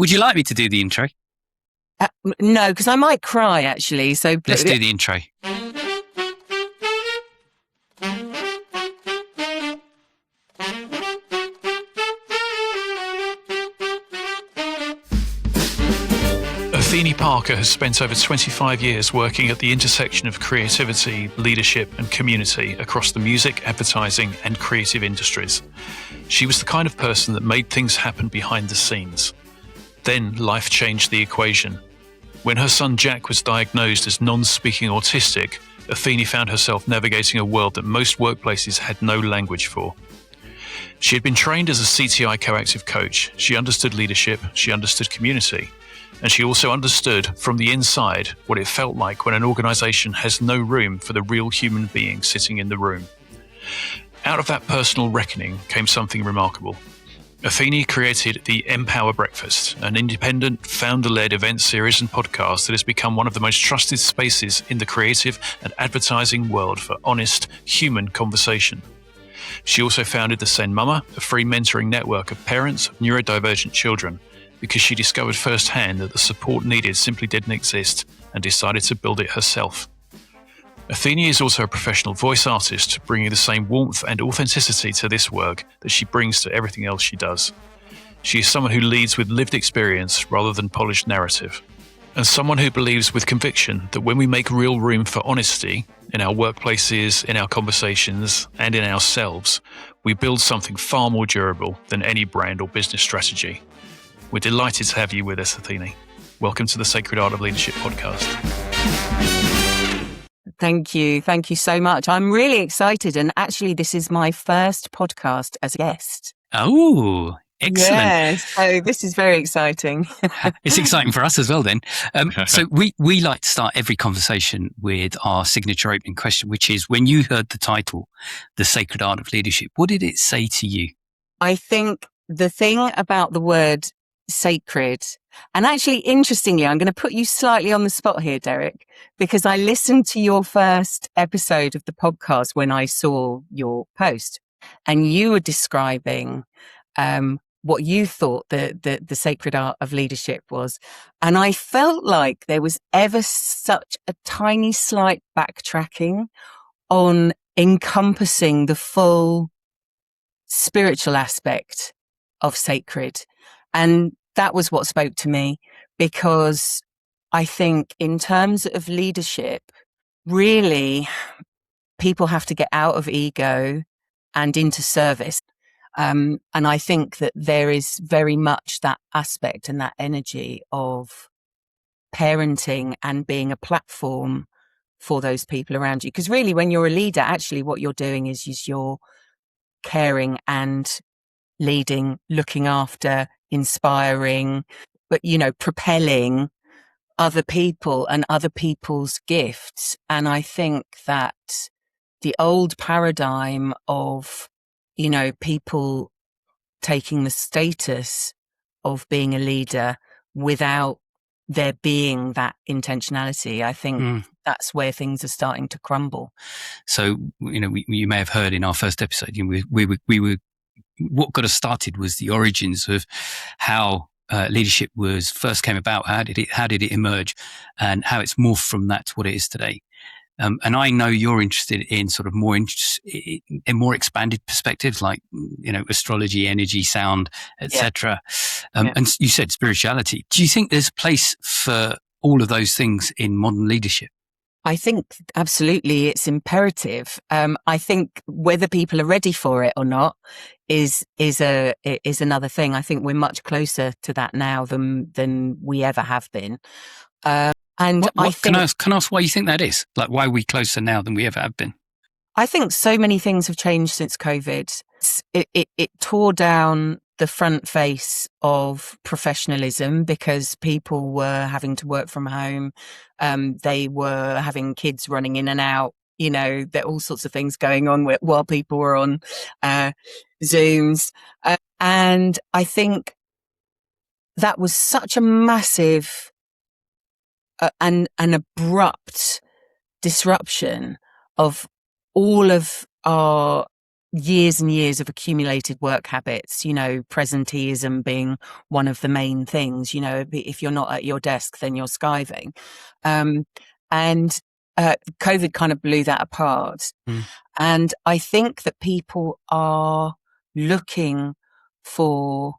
Would you like me to do the intro? No, because I might cry, actually. So let's do the intro. Athene Parker has spent over 25 years working at the intersection of creativity, leadership, and community across the music, advertising, and creative industries. She was the kind of person that made things happen behind the scenes. Then life changed the equation. When her son Jack was diagnosed as non-speaking autistic, Athene found herself navigating a world that most workplaces had no language for. She had been trained as a CTI coactive coach. She understood leadership, she understood community, and she also understood from the inside what it felt like when an organization has no room for the real human being sitting in the room. Out of that personal reckoning came something remarkable. Athene created the Empower Breakfast, an independent, founder-led event series and podcast that has become one of the most trusted spaces in the creative and advertising world for honest, human conversation. She also founded the Send Mama, a free mentoring network of parents of neurodivergent children, because she discovered firsthand that the support needed simply didn't exist and decided to build it herself. Athene is also a professional voice artist, bringing the same warmth and authenticity to this work that she brings to everything else she does. She is someone who leads with lived experience rather than polished narrative, and someone who believes with conviction that when we make real room for honesty in our workplaces, in our conversations, and in ourselves, we build something far more durable than any brand or business strategy. We're delighted to have you with us, Athene. Welcome to the Sacred Art of Leadership podcast. Thank you. Thank you so much. I'm really excited. And actually, this is my first podcast as a guest. Oh, excellent. Yes. So this is very exciting. It's exciting for us as well then. So we like to start every conversation with our signature opening question, which is, when you heard the title, The Sacred Art of Leadership, what did it say to you? I think the thing about the word sacred, and actually, interestingly, I'm going to put you slightly on the spot here, Derek, because I listened to your first episode of the podcast when I saw your post, and you were describing what you thought the sacred art of leadership was. And I felt like there was ever such a tiny slight backtracking on encompassing the full spiritual aspect of sacred. And that was what spoke to me, because I think in terms of leadership, really, people have to get out of ego and into service. And I think that there is very much that aspect and that energy of parenting and being a platform for those people around you. Because really, when you're a leader, actually what you're doing is you're caring and leading, looking after, inspiring, but, propelling other people and other people's gifts. And I think that the old paradigm of, people taking the status of being a leader without there being that intentionality, I think that's where things are starting to crumble. So, you may have heard in our first episode, we were what got us started was the origins of how leadership first came about. How did it emerge, and how it's morphed from that to what it is today. And I know you're interested in sort of in more expanded perspectives, like astrology, energy, sound, etc. And you said spirituality. Do you think there's a place for all of those things in modern leadership? I think absolutely it's imperative. I think whether people are ready for it or not is another thing. I think we're much closer to that now than we ever have been. And can I ask why you think that is? Like, why are we closer now than we ever have been? I think so many things have changed since COVID. It tore down the front face of professionalism because people were having to work from home. They were having kids running in and out. There are all sorts of things going on while people were on Zooms. And I think that was such a massive and an abrupt disruption of all of our years and years of accumulated work habits, presenteeism being one of the main things. If you're not at your desk, then you're skiving. And COVID kind of blew that apart. And I think that people are looking for,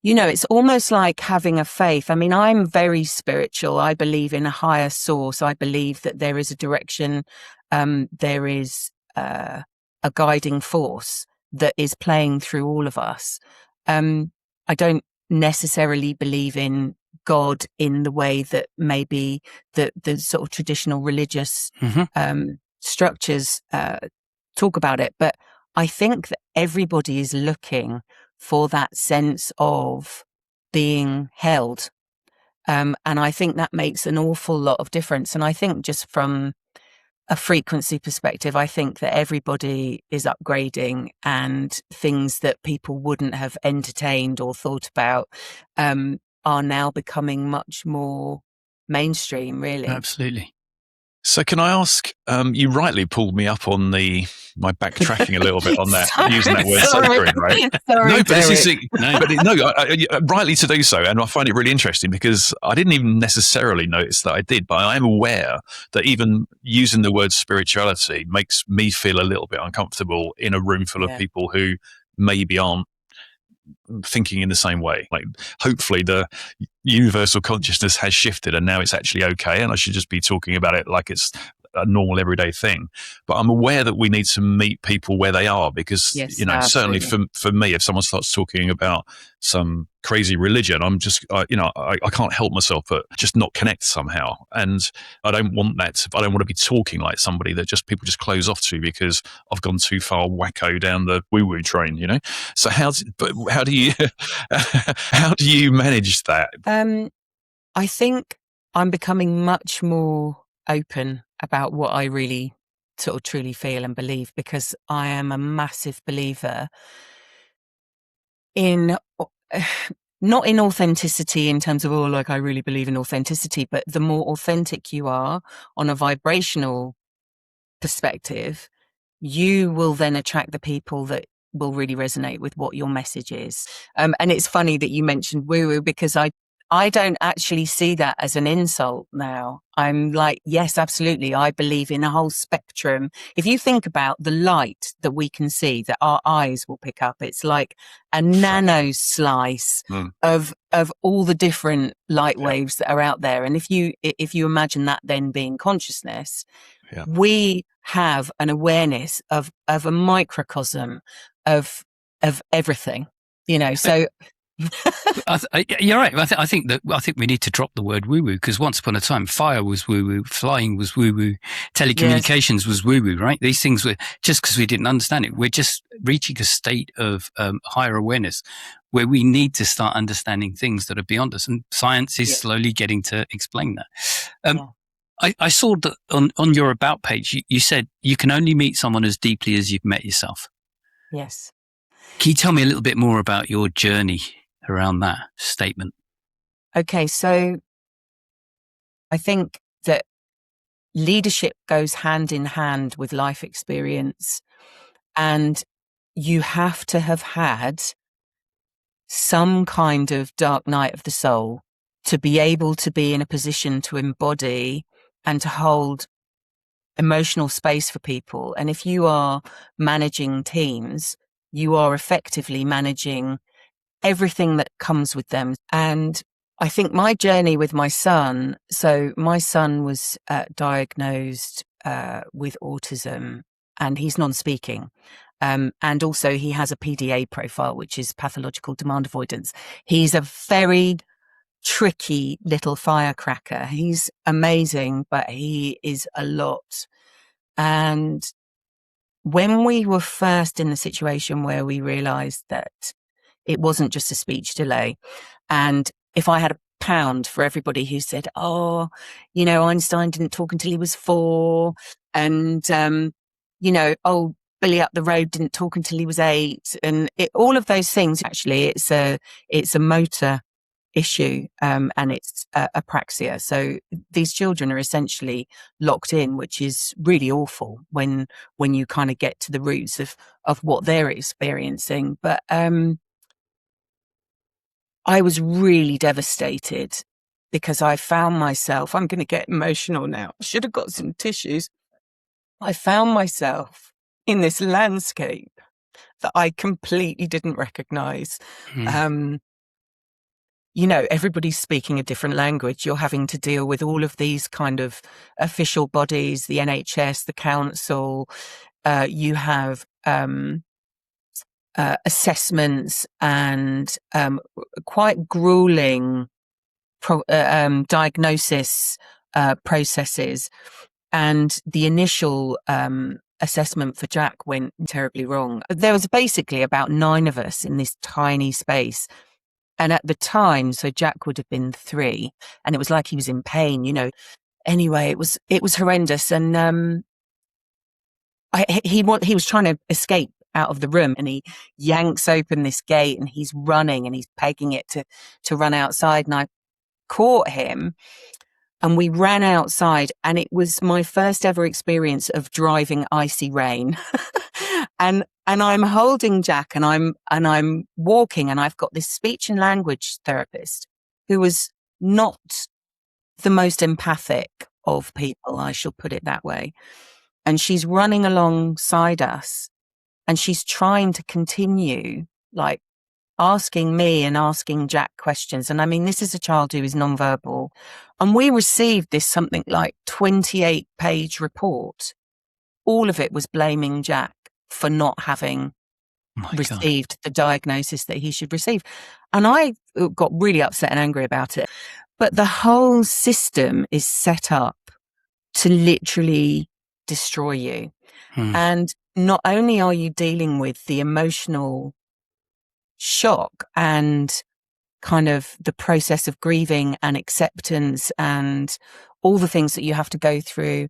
it's almost like having a faith. I mean, I'm very spiritual. I believe in a higher source. I believe that there is a direction. There is a guiding force that is playing through all of us. I don't necessarily believe in God in the way that maybe the sort of traditional religious structures talk about it. But I think that everybody is looking for that sense of being held. And I think that makes an awful lot of difference. And I think just from a frequency perspective, I think that everybody is upgrading, and things that people wouldn't have entertained or thought about are now becoming much more mainstream, really. Absolutely. So can I ask, you rightly pulled me up on my backtracking a little bit on that, using that word sacred, right? Sorry, no, but Derek. this is, rightly to do so. And I find it really interesting because I didn't even necessarily notice that I did, but I am aware that even using the word spirituality makes me feel a little bit uncomfortable in a room full of people who maybe aren't thinking in the same way. Like, hopefully the universal consciousness has shifted and now it's actually okay, and I should just be talking about it like it's a normal everyday thing. But I'm aware that we need to meet people where they are, because certainly for me, if someone starts talking about some crazy religion, I'm just I can't help myself but just not connect somehow. And I don't want that. I don't want to be talking like somebody that people just close off to because I've gone too far wacko down the woo-woo train, So how do you how do you manage that? I think I'm becoming much more open about what I really sort of truly feel and believe, because I am a massive believer in not in authenticity in terms of, I really believe in authenticity, but the more authentic you are on a vibrational perspective, you will then attract the people that will really resonate with what your message is. And it's funny that you mentioned woo-woo, because I don't actually see that as an insult now. I'm like, yes, absolutely. I believe in a whole spectrum. If you think about the light that we can see, that our eyes will pick up, it's like a nano slice of all the different light waves that are out there. And if you imagine that then being consciousness, we have an awareness of a microcosm of everything, so. You're right. I think we need to drop the word woo-woo, because once upon a time, fire was woo-woo, flying was woo-woo, telecommunications was woo-woo, right? These things were, just because we didn't understand it, we're just reaching a state of higher awareness where we need to start understanding things that are beyond us, and science is slowly getting to explain that. I saw that on your about page, you said you can only meet someone as deeply as you've met yourself. Yes. Can you tell me a little bit more about your journey around that statement? Okay, so I think that leadership goes hand in hand with life experience, and you have to have had some kind of dark night of the soul to be able to be in a position to embody and to hold emotional space for people. And if you are managing teams, you are effectively managing everything that comes with them. And I think my journey with my son, so my son was diagnosed with autism, and he's non-speaking. And also he has a PDA profile, which is pathological demand avoidance. He's a very tricky little firecracker. He's amazing, but he is a lot. And when we were first in the situation where we realized that it wasn't just a speech delay, and if I had a pound for everybody who said, Einstein didn't talk until he was 4, and, Billy up the road didn't talk until he was 8, and all of those things, actually, it's a motor issue, and it's apraxia. So these children are essentially locked in, which is really awful when you kind of get to the roots of what they're experiencing. But I was really devastated because I found myself, I'm going to get emotional now. I should have got some tissues. I found myself in this landscape that I completely didn't recognize. You know, everybody's speaking a different language. You're having to deal with all of these kind of official bodies, the NHS, the council. You have assessments and quite grueling diagnosis processes. And the initial assessment for Jack went terribly wrong. There was basically about 9 of us in this tiny space. And at the time, so Jack would have been 3, and it was like he was in pain, you know. Anyway, it was horrendous. And he was trying to escape out of the room, and he yanks open this gate and he's running and he's pegging it to run outside. And I caught him and we ran outside, and it was my first ever experience of driving icy rain. and I'm holding Jack and I'm walking, and I've got this speech and language therapist who was not the most empathic of people, I shall put it that way. And she's running alongside us, and she's trying to continue, like, asking me and asking Jack questions. And I mean, this is a child who is nonverbal. And we received this something like 28-page report. All of it was blaming Jack for not having received the diagnosis that he should receive. And I got really upset and angry about it. But the whole system is set up to literally destroy you. And not only are you dealing with the emotional shock and kind of the process of grieving and acceptance and all the things that you have to go through,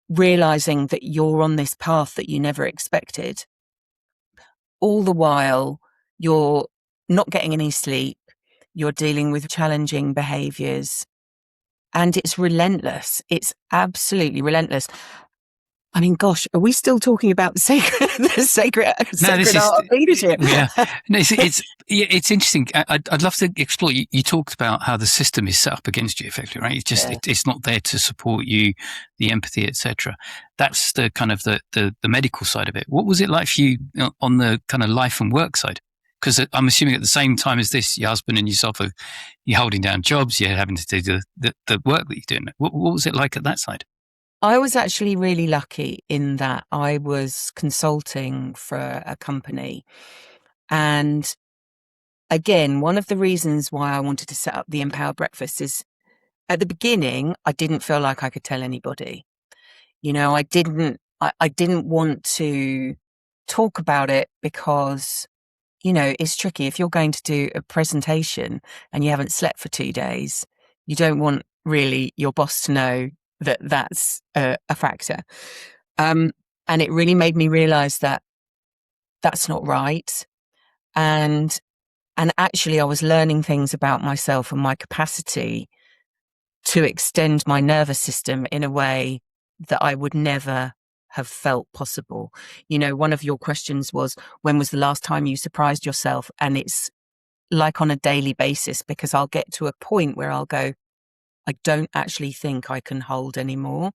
realizing that you're on this path that you never expected. All the while, you're not getting any sleep, you're dealing with challenging behaviors, and it's relentless. It's absolutely relentless. I mean, gosh, are we still talking about the sacred art of leadership? Yeah, no, it's interesting. I'd love to explore. You talked about how the system is set up against you, effectively, right? It's just it's not there to support you, the empathy, etc. That's the kind of the medical side of it. What was it like for you on the kind of life and work side? Because I'm assuming at the same time as this, your husband and yourself you're holding down jobs, you're having to do the work that you're doing. What was it like at that side? I was actually really lucky in that I was consulting for a company. And again, one of the reasons why I wanted to set up the Empowered Breakfast is at the beginning, I didn't feel like I could tell anybody. You know, I didn't want to talk about it because, you know, it's tricky. If you're going to do a presentation and you haven't slept for 2 days, you don't want really your boss to know that that's a factor. And it really made me realize that that's not right. And actually I was learning things about myself and my capacity to extend my nervous system in a way that I would never have felt possible. You know, one of your questions was, when was the last time you surprised yourself? And it's like on a daily basis, because I'll get to a point where I'll go, I don't actually think I can hold anymore.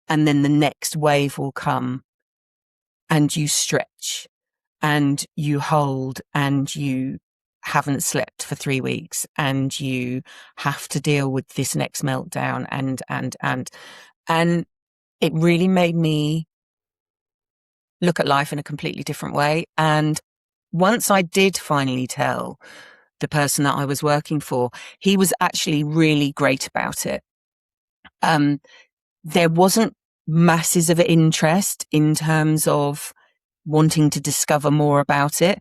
And then the next wave will come and you stretch and you hold and you haven't slept for 3 weeks and you have to deal with this next meltdown and it really made me look at life in a completely different way. And once I did finally tell the person that I was working for, he was actually really great about it. There wasn't masses of interest in terms of wanting to discover more about it,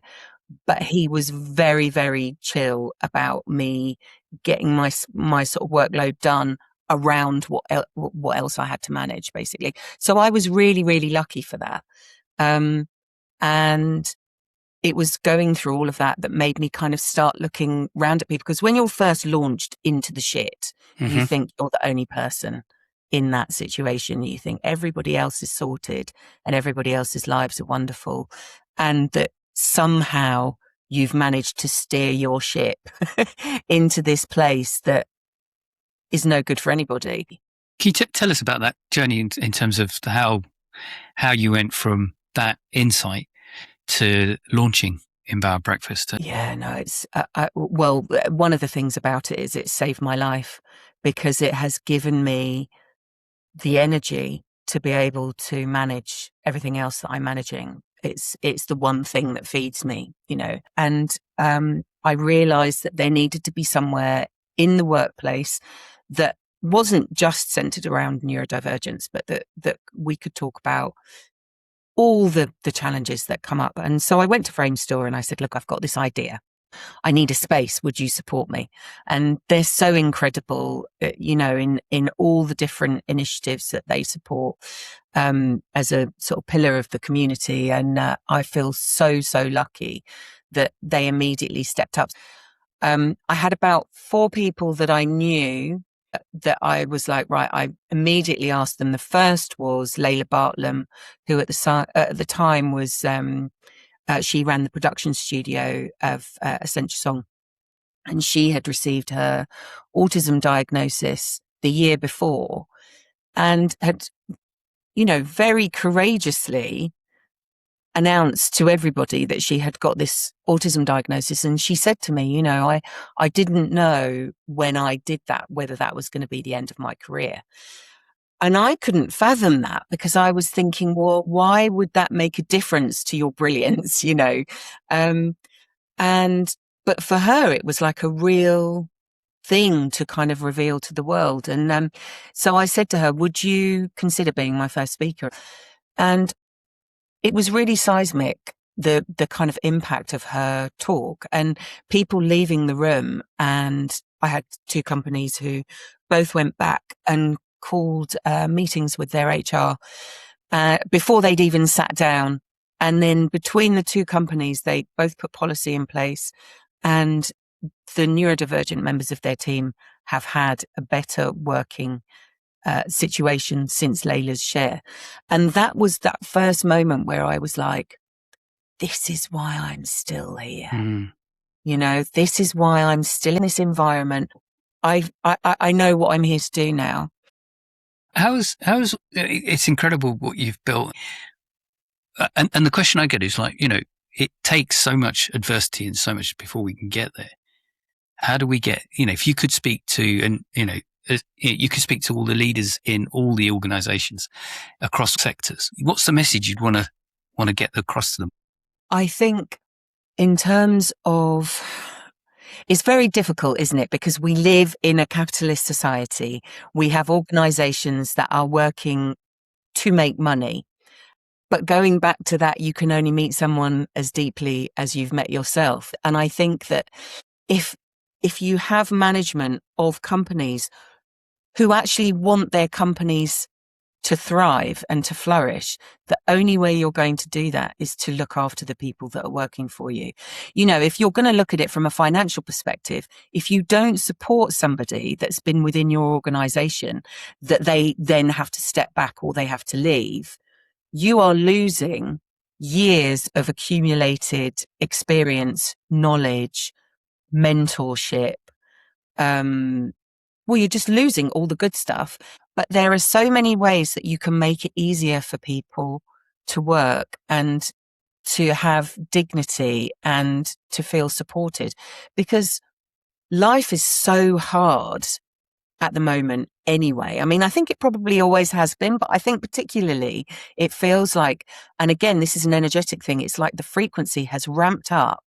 but he was very, very chill about me getting my sort of workload done around what else I had to manage, basically. So I was really, really lucky for that. And it was going through all of that made me kind of start looking round at people. Because when you're first launched into the shit, you think you're the only person in that situation. You think everybody else is sorted and everybody else's lives are wonderful. And that somehow you've managed to steer your ship into this place that is no good for anybody. Can you tell us about that journey in terms of how you went from that insight to launching Empower Breakfast? Yeah, no, it's well, one of the things about it is it saved my life, because it has given me the energy to be able to manage everything else that I'm managing. It's the one thing that feeds me, and I realized that there needed to be somewhere in the workplace that wasn't just centered around neurodivergence, but that we could talk about all the challenges that come up. And so I went to Framestore and I said, look, I've got this idea. I need a space. Would you support me? And they're so incredible, in all the different initiatives that they support as a sort of pillar of the community. And I feel so lucky that they immediately stepped up. I had about 4 people that I knew that I was like, right, I immediately asked them. The first was Layla Bartlam, who at the time was, she ran the production studio of Essential Song. And she had received her autism diagnosis the year before and had, very courageously announced to everybody that she had got this autism diagnosis. And she said to me, I didn't know when I did that, whether that was going to be the end of my career. And I couldn't fathom that, because I was thinking, well, why would that make a difference to your brilliance, but for her, it was like a real thing to kind of reveal to the world. And so I said to her, would you consider being my first speaker? And it was really seismic, the kind of impact of her talk and people leaving the room. And I had 2 companies who both went back and called meetings with their HR before they'd even sat down. And then between the 2 companies, they both put policy in place, and the neurodivergent members of their team have had a better working situation since Layla's share. And that was that first moment where I was like, this is why I'm still here. This is why I'm still in this environment. I know what I'm here to do now. How's it's incredible what you've built. And the question I get is like, it takes so much adversity and so much before we can get there. How do we get, if you could speak to, and, you could speak to all the leaders in all the organizations across sectors, what's the message you'd want to get across to them? I think in terms of, it's very difficult, isn't it? Because we live in a capitalist society. We have organizations that are working to make money. But going back to that, you can only meet someone as deeply as you've met yourself. And I think that if you have management of companies who actually want their companies to thrive and to flourish, the only way you're going to do that is to look after the people that are working for you. If you're going to look at it from a financial perspective, if you don't support somebody that's been within your organization, that they then have to step back or they have to leave, you are losing years of accumulated experience, knowledge, mentorship. You're just losing all the good stuff. But there are so many ways that you can make it easier for people to work and to have dignity and to feel supported, because life is so hard at the moment anyway. I mean, I think it probably always has been, but I think particularly it feels like, and again, this is an energetic thing, it's like the frequency has ramped up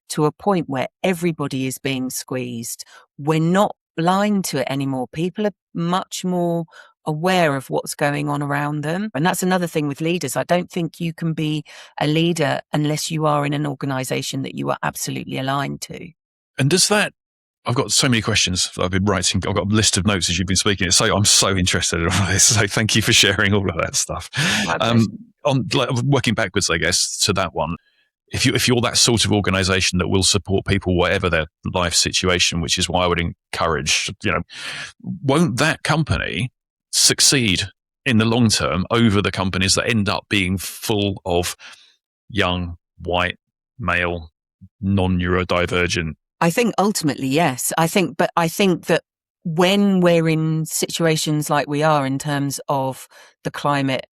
to a point where everybody is being squeezed. We're not blind to it anymore. People are much more aware of what's going on around them. And that's another thing with leaders. I don't think you can be a leader unless you are in an organization that you are absolutely aligned to. And does that, I've got so many questions that I've been writing. I've got a list of notes as you've been speaking. So I'm so interested in all this. So thank you for sharing all of that stuff. Working backwards, I guess, to that one. if you're that sort of organization that will support people whatever their life situation, which is why I would encourage, won't that company succeed in the long term over the companies that end up being full of young, white, male, non-neurodivergent? I think ultimately, yes. I think that when we're in situations like we are in terms of the climate,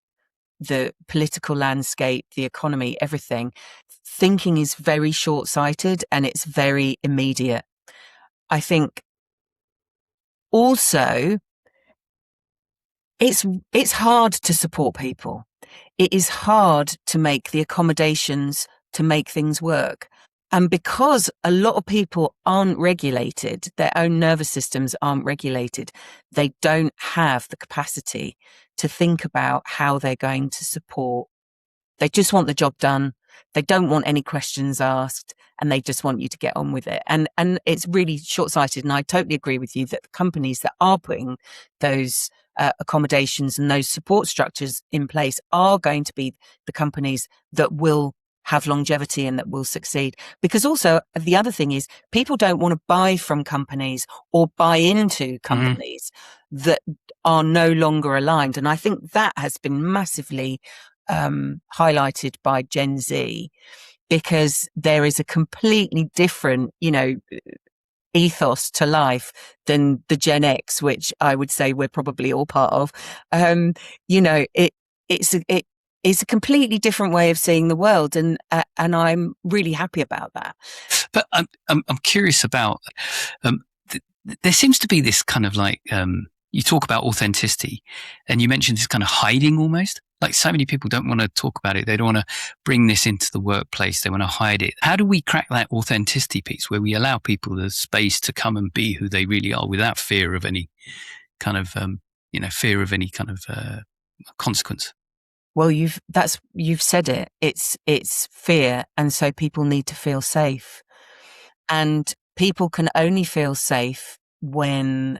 the political landscape, the economy, everything, thinking is very short-sighted and it's very immediate. I think also it's hard to support people. It is hard to make the accommodations to make things work. And because a lot of people aren't regulated, their own nervous systems aren't regulated, they don't have the capacity to think about how they're going to support. They just want the job done. They don't want any questions asked, and they just want you to get on with it. And it's really short-sighted. And I totally agree with you that the companies that are putting those accommodations and those support structures in place are going to be the companies that will have longevity and that will succeed. Because also the other thing is people don't want to buy from companies or buy into companies that are no longer aligned. And I think that has been massively highlighted by Gen Z, because there is a completely different, ethos to life than the Gen X, which I would say we're probably all part of. It's a completely different way of seeing the world, and I'm really happy about that. But I'm curious about. There seems to be this kind of like you talk about authenticity, and you mentioned this kind of hiding almost. Like so many people don't want to talk about it. They don't want to bring this into the workplace. They want to hide it. How do we crack that authenticity piece where we allow people the space to come and be who they really are without fear of any kind of, consequence? Well, you've said it. It's fear. And so people need to feel safe, and people can only feel safe when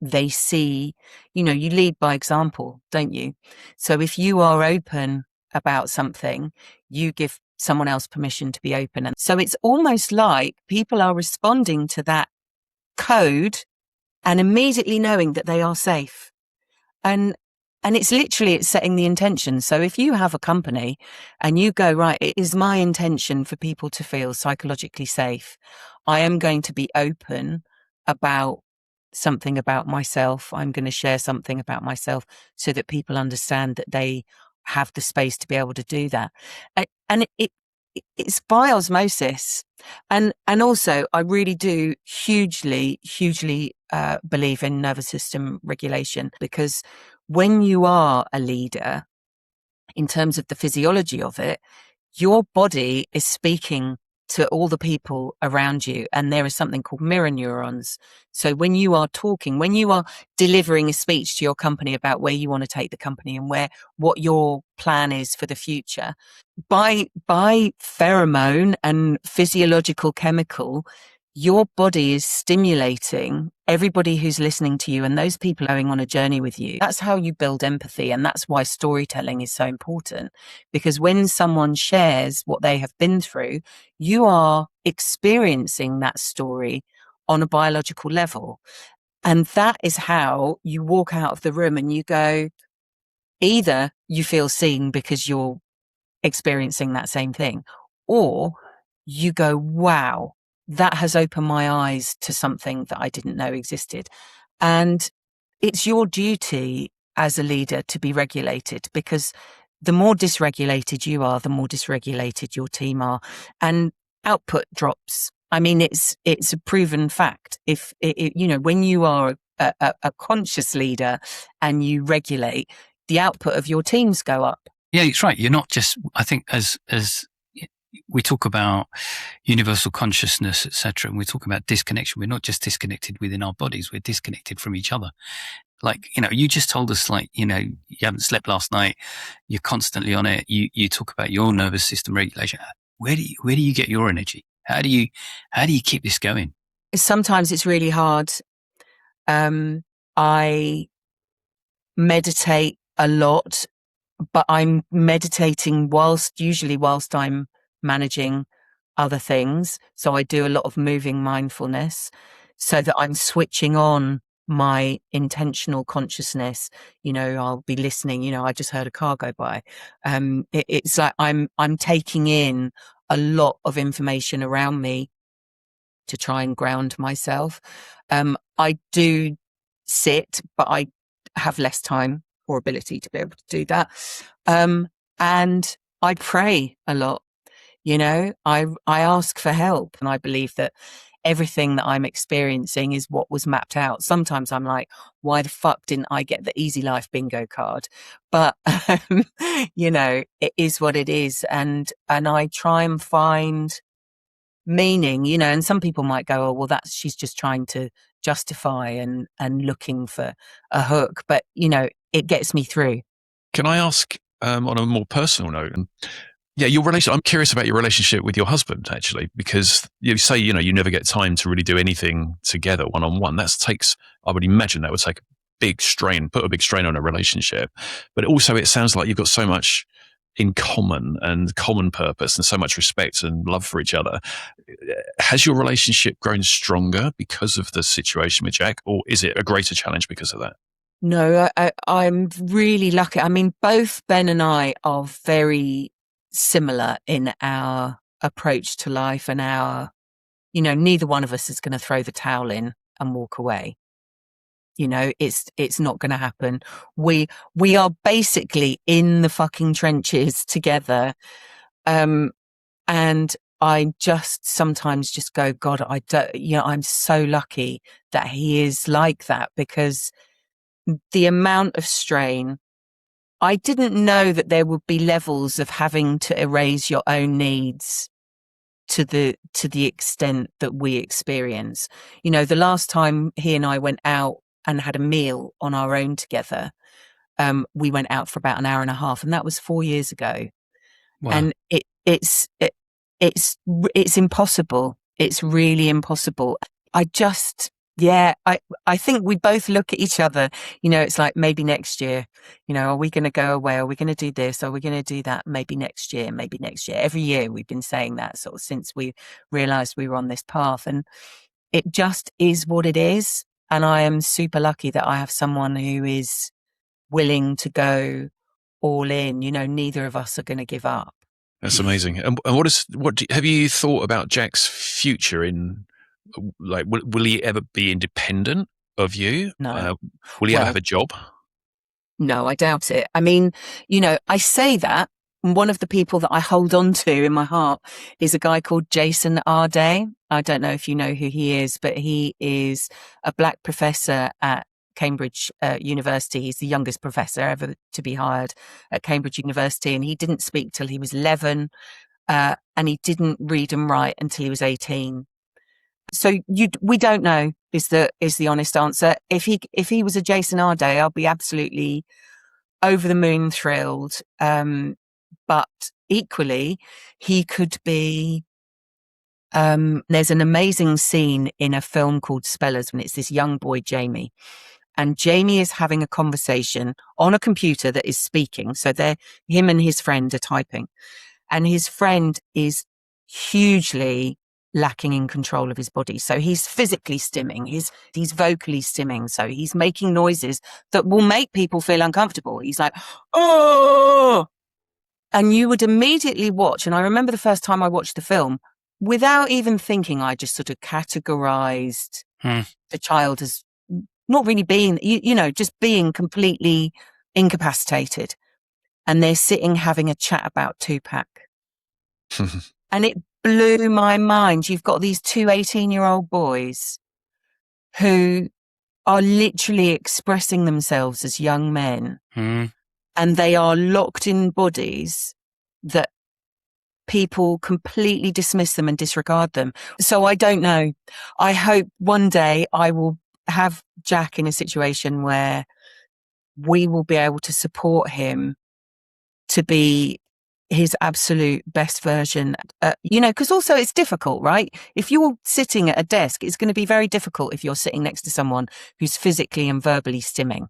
they see, you lead by example, don't you? So if you are open about something, you give someone else permission to be open. And so it's almost like people are responding to that code and immediately knowing that they are safe. And it's setting the intention. So if you have a company and you go, right, it is my intention for people to feel psychologically safe. I am going to be open about something about myself. I'm going to share something about myself so that people understand that they have the space to be able to do that. And it's by osmosis. And also I really do hugely believe in nervous system regulation, because when you are a leader, in terms of the physiology of it, your body is speaking to all the people around you, and there is something called mirror neurons. So when you are talking, when you are delivering a speech to your company about where you want to take the company and what your plan is for the future, by pheromone and physiological chemical, your body is stimulating everybody who's listening to you and those people going on a journey with you. That's how you build empathy. And that's why storytelling is so important, because when someone shares what they have been through, you are experiencing that story on a biological level. And that is how you walk out of the room and you go, either you feel seen because you're experiencing that same thing, or you go, wow, that has opened my eyes to something that I didn't know existed. And it's your duty as a leader to be regulated, because the more dysregulated you are, the more dysregulated your team are, and output drops. I mean, it's a proven fact. If when you are a conscious leader and you regulate, the output of your teams go up. Yeah, it's right. You're not just, I think, as we talk about universal consciousness, etc., and we talk about disconnection, we're not just disconnected within our bodies, we're disconnected from each other. Like, you just told us, like, you haven't slept last night, you're constantly on it, you talk about your nervous system regulation. Where do you get your energy? How do you keep this going? Sometimes it's really hard. I meditate a lot, but I'm meditating whilst I'm managing other things. So I do a lot of moving mindfulness so that I'm switching on my intentional consciousness. I'll be listening, I just heard a car go by. It's like I'm taking in a lot of information around me to try and ground myself. I do sit, but I have less time or ability to be able to do that. And I pray a lot. I ask for help, and I believe that everything that I'm experiencing is what was mapped out. Sometimes I'm like, why the fuck didn't I get the easy life bingo card? But, it is what it is. And I try and find meaning, and some people might go, oh, well, she's just trying to justify and looking for a hook. But, it gets me through. Can I ask on a more personal note? Yeah, your relation. I'm curious about your relationship with your husband, actually, because you say, you never get time to really do anything together one-on-one. I would imagine that would take a big strain, put a big strain on a relationship. But also it sounds like you've got so much in common and common purpose and so much respect and love for each other. Has your relationship grown stronger because of the situation with Jack, or is it a greater challenge because of that? No, I'm really lucky. I mean, both Ben and I are very similar in our approach to life and neither one of us is going to throw the towel in and walk away. It's not going to happen. We are basically in the fucking trenches together. And I just sometimes just go, God, I'm so lucky that he is like that, because the amount of strain, I didn't know that there would be levels of having to erase your own needs to the extent that we experience. The last time he and I went out and had a meal on our own together, we went out for about an hour and a half, and that was 4 years ago. Wow. And it's impossible. It's really impossible. I think we both look at each other, it's like, maybe next year, are we going to go away? Are we going to do this? Are we going to do that? Maybe next year. Every year we've been saying that sort of since we realized we were on this path, and it just is what it is. And I am super lucky that I have someone who is willing to go all in. Neither of us are going to give up. That's amazing. And have you thought about Jack's future like, will he ever be independent of you? No. Will he ever have a job? No, I doubt it. I mean, I say that. One of the people that I hold on to in my heart is a guy called Jason Arday. I don't know if you know who he is, but he is a black professor at Cambridge University. He's the youngest professor ever to be hired at Cambridge University. And he didn't speak till he was 11. And he didn't read and write until he was 18. So we don't know is the honest answer. If he was a Jason Arday, I'll be absolutely over the moon thrilled. But equally, he could be. There's an amazing scene in a film called Spellers when it's this young boy, Jamie. And Jamie is having a conversation on a computer that is speaking. So him and his friend are typing. And his friend is hugely lacking in control of his body. So he's physically stimming, he's vocally stimming. So he's making noises that will make people feel uncomfortable. He's like, oh, and you would immediately watch. And I remember the first time I watched the film, without even thinking, I just sort of categorized the child as not really being, just being completely incapacitated. And they're sitting having a chat about Tupac. And it blew my mind. You've got these two 18-year-old boys who are literally expressing themselves as young men. And they are locked in bodies that people completely dismiss them and disregard them. So I don't know. I hope one day I will have Jack in a situation where we will be able to support him to be his absolute best version, because also it's difficult, right? If you're sitting at a desk, it's going to be very difficult if you're sitting next to someone who's physically and verbally stimming.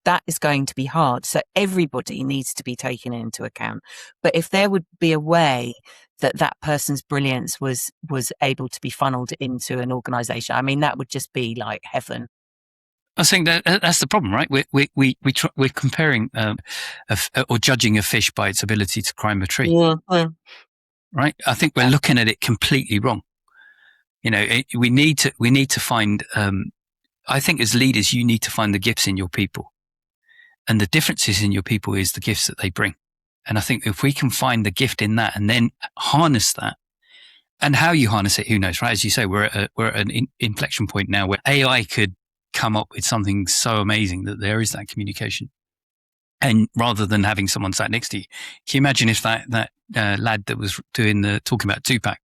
That is going to be hard. So everybody needs to be taken into account. But if there would be a way that person's brilliance was able to be funneled into an organization. I mean, that would just be like heaven. I think that's the problem, right? We're comparing or judging a fish by its ability to climb a tree, right? I think we're looking at it completely wrong. You know, we need to find. I think as leaders, you need to find the gifts in your people, and the differences in your people is the gifts that they bring. And I think if we can find the gift in that and then harness that, and how you harness it, who knows, right? As you say, we're at an inflection point now where AI could come up with something so amazing that there is that communication. And rather than having someone sat next to you, can you imagine if that lad that was talking about Tupac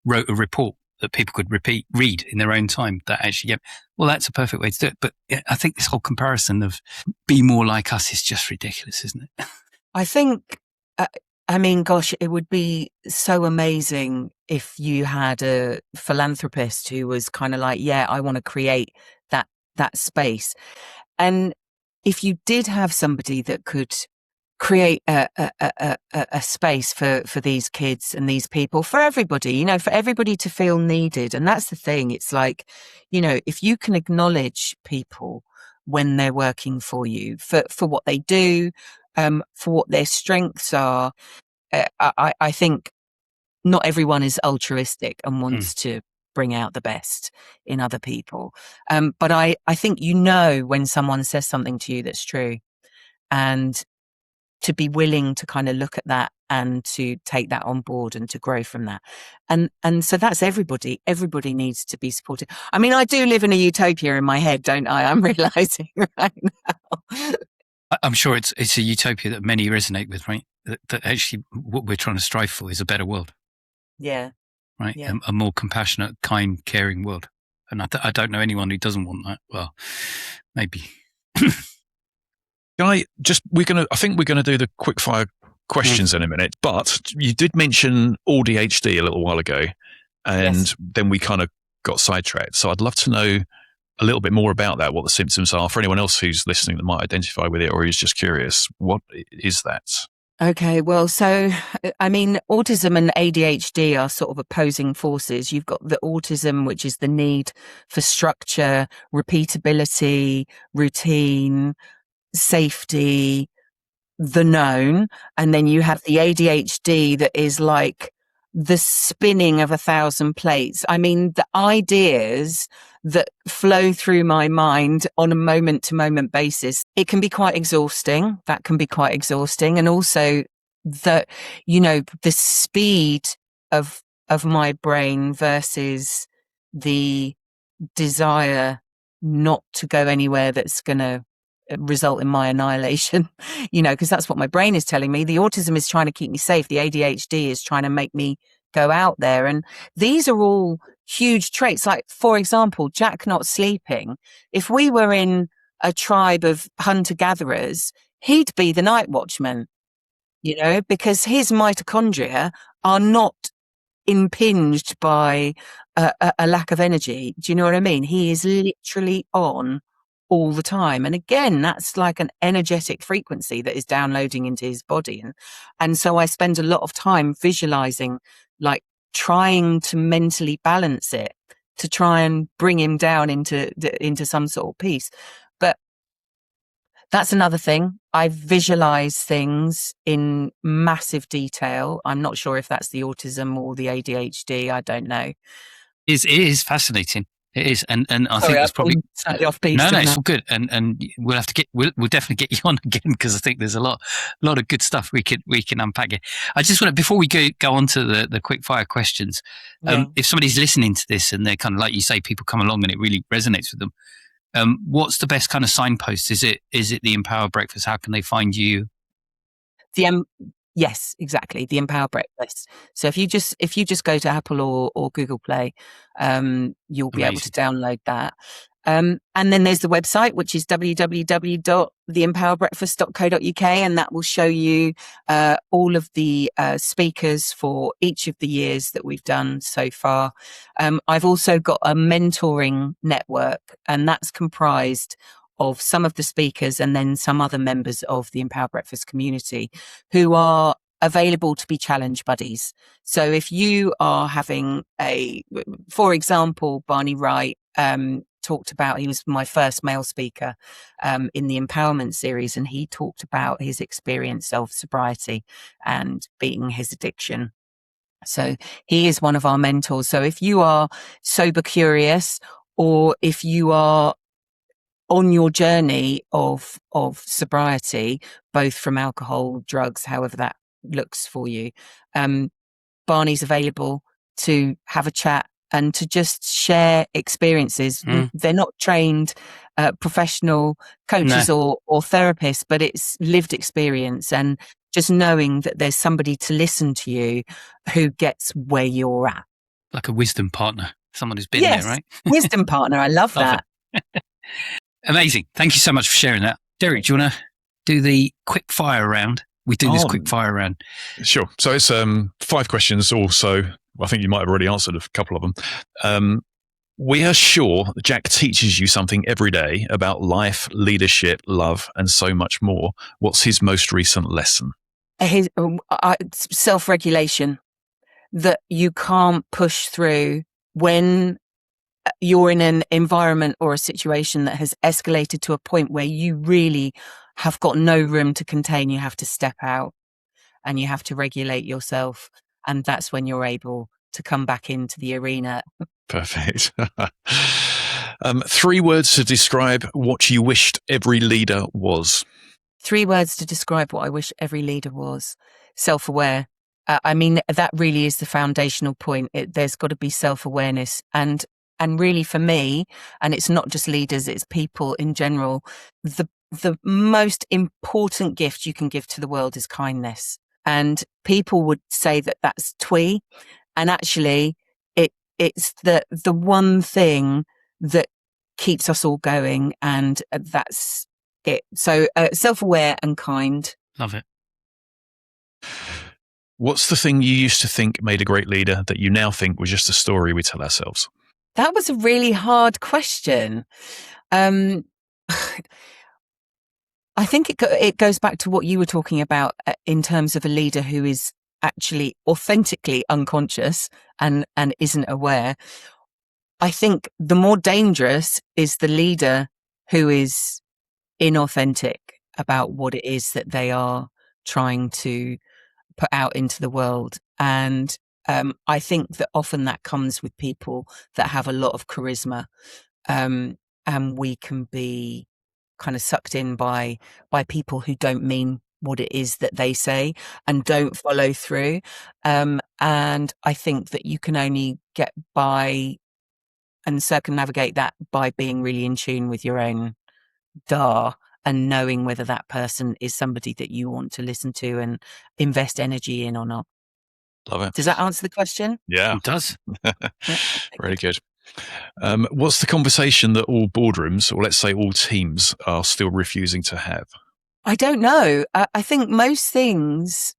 wrote a report that people could read in their own time that actually, well, that's a perfect way to do it. But I think this whole comparison of be more like us is just ridiculous, isn't it? I think, I mean, gosh, it would be so amazing if you had a philanthropist who was kind of like, yeah, I want to create that space. And if you did have somebody that could create a space for these kids and these people, for everybody, you know, for everybody to feel needed. And that's the thing. It's like, you know, if you can acknowledge people when they're working for you, for what they do, for what their strengths are, I think not everyone is altruistic and wants to bring out the best in other people. But I think, you know, when someone says something to you that's true, and to be willing to kind of look at that and to take that on board and to grow from that. And so that's everybody. Everybody needs to be supported. I mean, I do live in a utopia in my head, don't I? I'm realizing right now. I'm sure it's a utopia that many resonate with, right? That actually what we're trying to strive for is a better world. Yeah. Right. Yeah. A more compassionate, kind, caring world. And I don't know anyone who doesn't want that. Well, maybe. I think we're gonna do the quick fire questions in a minute, but you did mention ADHD a little while ago, and then we kind of got sidetracked. So I'd love to know a little bit more about that, what the symptoms are for anyone else who's listening that might identify with it or who's just curious. What is that? Okay, well, so, I mean, autism and ADHD are sort of opposing forces. You've got the autism, which is the need for structure, repeatability, routine, safety, the known. And then you have the ADHD that is like the spinning of 1,000 plates. I mean, the ideas that flow through my mind on a moment to moment basis, it can be quite exhausting. That can be quite exhausting. And also the, you know, the speed of my brain versus the desire not to go anywhere that's going to result in my annihilation, you know, because that's what my brain is telling me. The autism is trying to keep me safe. The ADHD is trying to make me go out there. And these are all huge traits. Like, for example, Jack not sleeping. If we were in a tribe of hunter-gatherers, he'd be the night watchman, you know, because his mitochondria are not impinged by a lack of energy. Do you know what I mean? He is literally on all the time. And again, that's like an energetic frequency that is downloading into his body. And so I spend a lot of time visualizing, like trying to mentally balance it to try and bring him down into some sort of peace. But that's another thing. I visualize things in massive detail. I'm not sure if that's the autism or the ADHD. I don't know. It is fascinating. It is, and I think it's probably slightly off piece. No, it's all good, and we'll have to we'll definitely get you on again because I think there's a lot of good stuff we can unpack here. I just want to, before we go on to the quick fire questions, if somebody's listening to this and they're kind of like you say, people come along and it really resonates with them, what's the best kind of signpost? Is it the Empower Breakfast? How can they find you? Yes, exactly. The Empower Breakfast. So if you just go to Apple or Google Play, you'll be able to download that. And then there's the website, which is www.theempowerbreakfast.co.uk, and that will show you all of the speakers for each of the years that we've done so far. I've also got a mentoring network, and that's comprised of some of the speakers and then some other members of the Empower Breakfast community who are available to be challenge buddies. So if you are having for example, Barney Wright talked about, he was my first male speaker in the empowerment series, and he talked about his experience of sobriety and beating his addiction. So he is one of our mentors. So if you are sober curious, or if you are on your journey of sobriety, both from alcohol, drugs, however that looks for you, Barney's available to have a chat and to just share experiences. They're not trained professional coaches or therapists, but it's lived experience, and just knowing that there's somebody to listen to you who gets where you're at. Like a wisdom partner, someone who's been there, right? Wisdom partner. I love that. Amazing. Thank you so much for sharing that. Derek, do you want to do the quick fire round? We do this quick fire round. Sure. So it's 5 questions also. I think you might have already answered a couple of them. We are sure that Jack teaches you something every day about life, leadership, love, and so much more. What's his most recent lesson? His self-regulation, that you can't push through when you're in an environment or a situation that has escalated to a point where you really have got no room to contain. You have to step out and you have to regulate yourself. And that's when you're able to come back into the arena. Perfect. 3 words to describe what you wished every leader was. 3 words to describe what I wish every leader was. Self-aware. I mean, that really is the foundational point. There's got to be self-awareness. And really for me, and it's not just leaders, it's people in general, the most important gift you can give to the world is kindness. And people would say that that's twee. And actually, it's the one thing that keeps us all going. And that's it. So self-aware and kind. Love it. What's the thing you used to think made a great leader that you now think was just a story we tell ourselves? That was a really hard question. I think it goes back to what you were talking about in terms of a leader who is actually authentically unconscious and isn't aware. I think the more dangerous is the leader who is inauthentic about what it is that they are trying to put out into the world. And I think that often that comes with people that have a lot of charisma, and we can be kind of sucked in by people who don't mean what it is that they say and don't follow through. And I think that you can only get by and circumnavigate that by being really in tune with your own DAR and knowing whether that person is somebody that you want to listen to and invest energy in or not. Love it. Does that answer the question? Yeah. It does. Very good. What's the conversation that all boardrooms, or let's say all teams, are still refusing to have? I don't know. I think most things,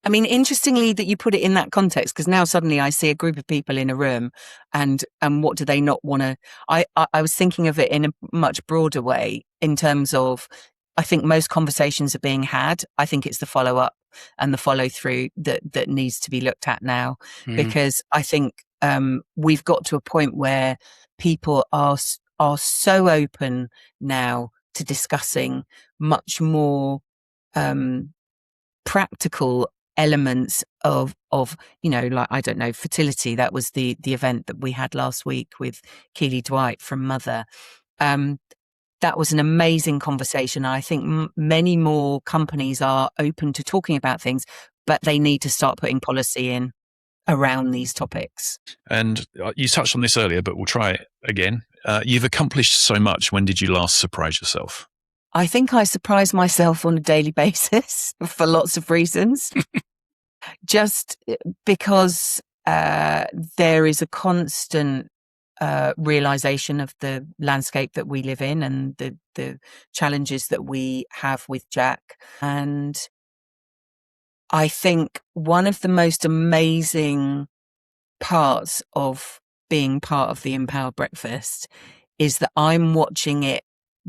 I mean, interestingly that you put it in that context, because now suddenly I see a group of people in a room and what do they not want to, I was thinking of it in a much broader way in terms of, I think most conversations are being had. I think it's the follow up and the follow through that needs to be looked at now, because I think we've got to a point where people are so open now to discussing much more practical elements of like, I don't know, fertility. That was the event that we had last week with Keely Dwight from Mother. That was an amazing conversation. I think many more companies are open to talking about things, but they need to start putting policy in around these topics. And you touched on this earlier, but we'll try it again. You've accomplished so much. When did you last surprise yourself? I think I surprise myself on a daily basis for lots of reasons. Just because there is a constant realization of the landscape that we live in and the challenges that we have with Jack. And I think one of the most amazing parts of being part of the Empower Breakfast is that I'm watching it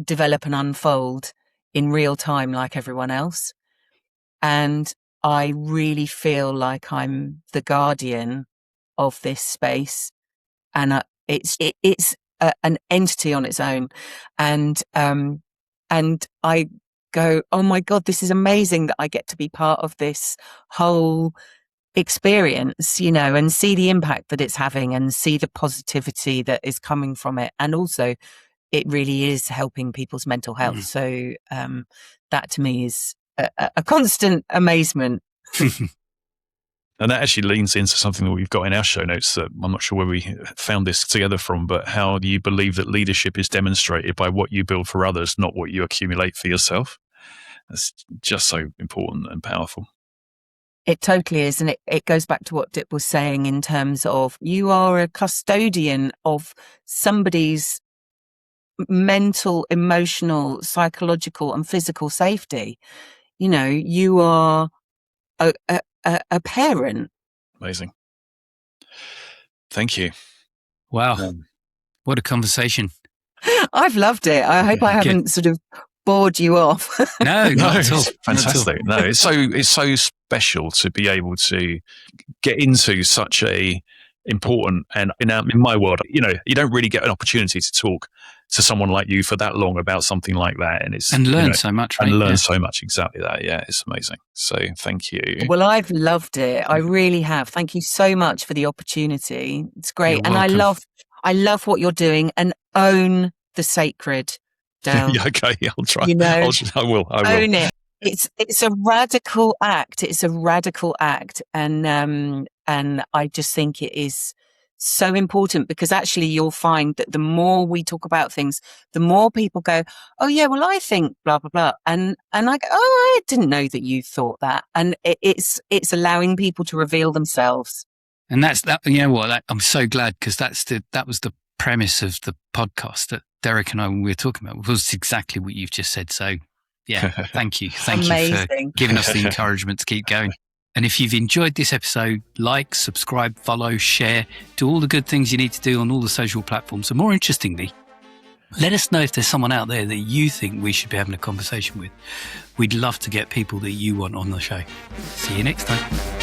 develop and unfold in real time like everyone else. And I really feel like I'm the guardian of this space, and it's an entity on its own, and I go, oh my God, this is amazing that I get to be part of this whole experience, and see the impact that it's having and see the positivity that is coming from it. And also it really is helping people's mental health. So that to me is a constant amazement. And that actually leans into something that we've got in our show notes that I'm not sure where we found this together from, but how do you believe that leadership is demonstrated by what you build for others, not what you accumulate for yourself? That's just so important and powerful. It totally is. And it goes back to what Dip was saying in terms of you are a custodian of somebody's mental, emotional, psychological and physical safety. You are a parent. Amazing. Thank you. Wow. What a conversation. I've loved it. I hope I haven't sort of bored you off. No, not at all. Fantastic. No, it's so special to be able to get into such a important, and in my world, you don't really get an opportunity to talk to someone like you for that long about something like that, and learn so much, right? And learn so much. Exactly that. Yeah, it's amazing. So thank you. Well, I've loved it. I really have. Thank you so much for the opportunity. It's great, You're and welcome. I love what you're doing. And own the sacred, Del. Yeah, okay, I'll try. I will. Own it. It's a radical act. It's a radical act, and I just think it is so important, because actually you'll find that the more we talk about things, the more people go, oh yeah, well I think blah blah blah, and I go, oh, I didn't know that you thought that, and it's allowing people to reveal themselves. And that's that. You know what? I'm so glad, because that was the premise of the podcast that Derek and I, when we were talking about, was exactly what you've just said. So yeah, thank you for giving us the encouragement to keep going. And if you've enjoyed this episode, like, subscribe, follow, share, do all the good things you need to do on all the social platforms. And more interestingly, let us know if there's someone out there that you think we should be having a conversation with. We'd love to get people that you want on the show. See you next time.